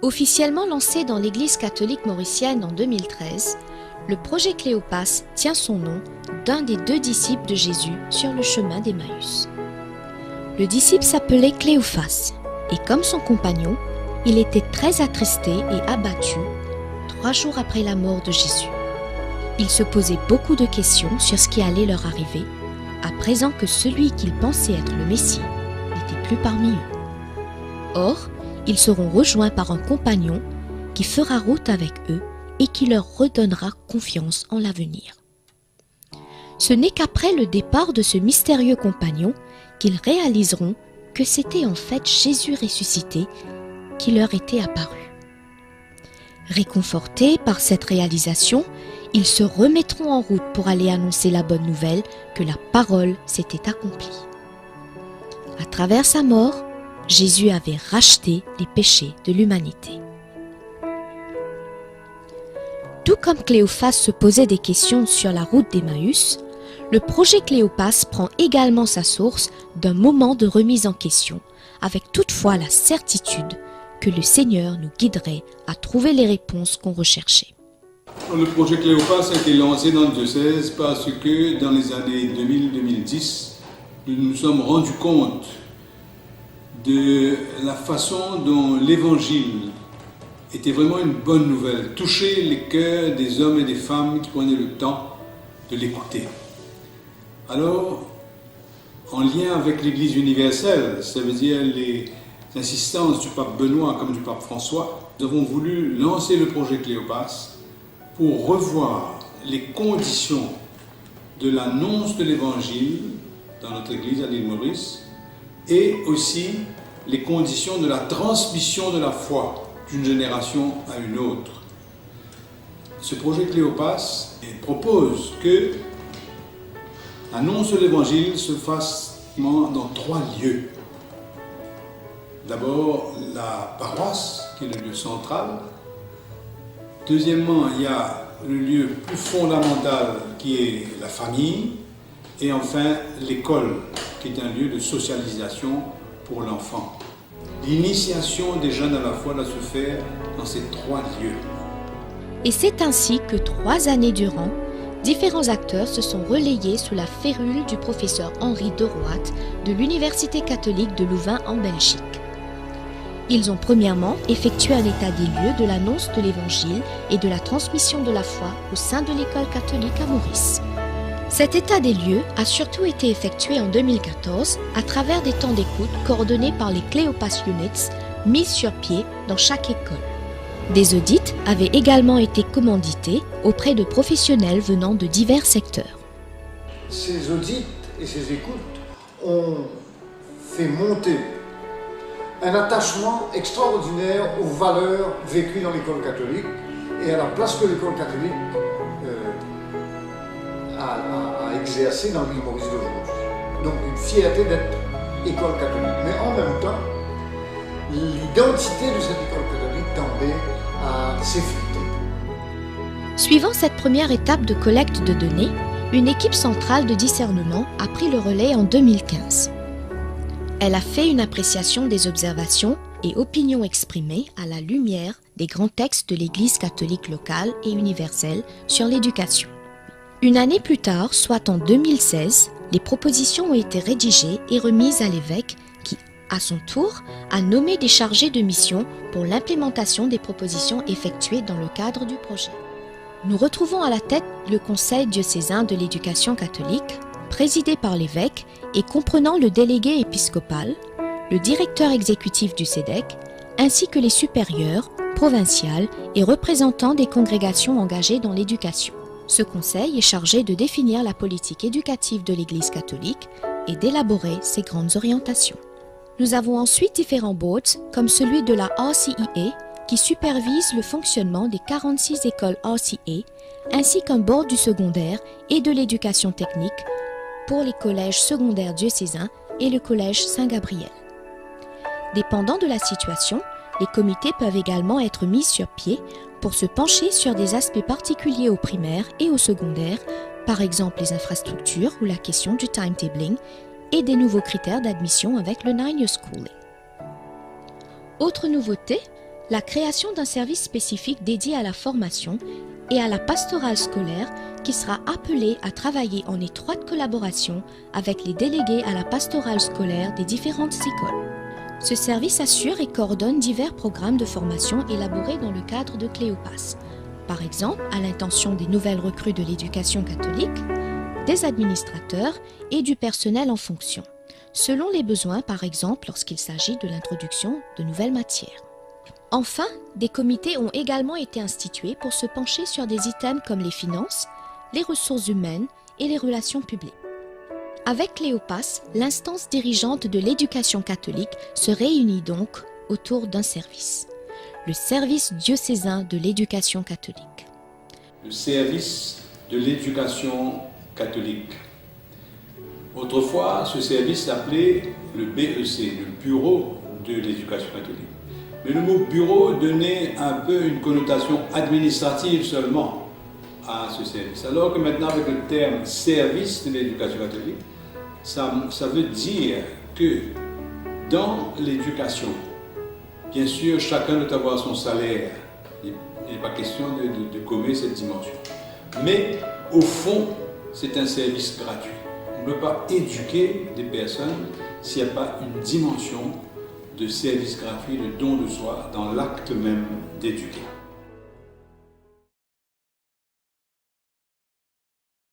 Officiellement lancé dans l'Église catholique mauricienne en 2013, le projet Cléopas tient son nom d'un des 2 disciples de Jésus sur le chemin d'Emmaüs. Le disciple s'appelait Cléophas, et comme son compagnon, il était très attristé et abattu 3 jours après la mort de Jésus. Il se posait beaucoup de questions sur ce qui allait leur arriver, à présent que celui qu'ils pensaient être le Messie n'était plus parmi eux. Or, ils seront rejoints par un compagnon qui fera route avec eux et qui leur redonnera confiance en l'avenir. Ce n'est qu'après le départ de ce mystérieux compagnon qu'ils réaliseront que c'était en fait Jésus ressuscité qui leur était apparu. Réconfortés par cette réalisation, ils se remettront en route pour aller annoncer la bonne nouvelle que la parole s'était accomplie. À travers sa mort, Jésus avait racheté les péchés de l'humanité. Tout comme Cléophas se posait des questions sur la route d'Emmaüs, le projet Cléopas prend également sa source d'un moment de remise en question, avec toutefois la certitude que le Seigneur nous guiderait à trouver les réponses qu'on recherchait. Le projet Cléopas a été lancé dans le diocèse parce que dans les années 2000-2010, nous nous sommes rendus compte de la façon dont l'Évangile était vraiment une bonne nouvelle, toucher les cœurs des hommes et des femmes qui prenaient le temps de l'écouter. Alors, en lien avec l'Église universelle, ça veut dire les insistances du pape Benoît comme du pape François, nous avons voulu lancer le projet Cléopas pour revoir les conditions de l'annonce de l'Évangile dans notre Église à l'île Maurice et aussi les conditions de la transmission de la foi d'une génération à une autre. Ce projet Cléopas propose que l'annonce de l'Évangile se fasse dans 3 lieux. D'abord, la paroisse, qui est le lieu central. Deuxièmement, il y a le lieu plus fondamental, qui est la famille. Et enfin, l'école, qui est un lieu de socialisation pour l'enfant. L'initiation des jeunes à la foi doit se faire dans ces 3 lieux. Et c'est ainsi que 3 années durant, différents acteurs se sont relayés sous la férule du professeur Henri de Rooidt de l'Université catholique de Louvain en Belgique. Ils ont premièrement effectué un état des lieux de l'annonce de l'Évangile et de la transmission de la foi au sein de l'école catholique à Maurice. Cet état des lieux a surtout été effectué en 2014 à travers des temps d'écoute coordonnés par les Cléopas Units mis sur pied dans chaque école. Des audits avaient également été commandités auprès de professionnels venant de divers secteurs. Ces audits et ces écoutes ont fait monter un attachement extraordinaire aux valeurs vécues dans l'école catholique et à la place que l'école catholique a exercé dans l'île Maurice d'aujourd'hui. Donc une fierté d'être école catholique. Mais en même temps, l'identité de cette école catholique tendait à s'effriter. Suivant cette première étape de collecte de données, une équipe centrale de discernement a pris le relais en 2015. Elle a fait une appréciation des observations et opinions exprimées à la lumière des grands textes de l'Église catholique locale et universelle sur l'éducation. Une année plus tard, soit en 2016, les propositions ont été rédigées et remises à l'évêque qui, à son tour, a nommé des chargés de mission pour l'implémentation des propositions effectuées dans le cadre du projet. Nous retrouvons à la tête le Conseil diocésain de l'éducation catholique, présidé par l'évêque et comprenant le délégué épiscopal, le directeur exécutif du CEDEC, ainsi que les supérieurs, provinciales et représentants des congrégations engagées dans l'éducation. Ce conseil est chargé de définir la politique éducative de l'Église catholique et d'élaborer ses grandes orientations. Nous avons ensuite différents boards, comme celui de la RCEA, qui supervise le fonctionnement des 46 écoles RCA, ainsi qu'un board du secondaire et de l'éducation technique pour les collèges secondaires diocésains et le collège Saint-Gabriel. Dépendant de la situation, les comités peuvent également être mis sur pied pour se pencher sur des aspects particuliers au primaire et au secondaire, par exemple les infrastructures ou la question du timetabling, et des nouveaux critères d'admission avec le 9-year schooling. Autre nouveauté, La création d'un service spécifique dédié à la formation et à la pastorale scolaire qui sera appelé à travailler en étroite collaboration avec les délégués à la pastorale scolaire des différentes écoles. Ce service assure et coordonne divers programmes de formation élaborés dans le cadre de Cléopas, par exemple à l'intention des nouvelles recrues de l'éducation catholique, des administrateurs et du personnel en fonction, selon les besoins par exemple lorsqu'il s'agit de l'introduction de nouvelles matières. Enfin, des comités ont également été institués pour se pencher sur des items comme les finances, les ressources humaines et les relations publiques. Avec Cléopas, l'instance dirigeante de l'éducation catholique se réunit donc autour d'un service, le service diocésain de l'éducation catholique. Le service de l'éducation catholique. Autrefois, ce service s'appelait le BEC, le Bureau de l'éducation catholique. Mais le mot bureau donnait un peu une connotation administrative seulement à ce service. Alors que maintenant, avec le terme service de l'éducation catholique, ça veut dire que dans l'éducation, bien sûr, chacun doit avoir son salaire. Il n'est pas question de gommer cette dimension. Mais au fond, c'est un service gratuit. On ne peut pas éduquer des personnes s'il n'y a pas une dimension de service gratuit, de don de soi dans l'acte même d'éduquer.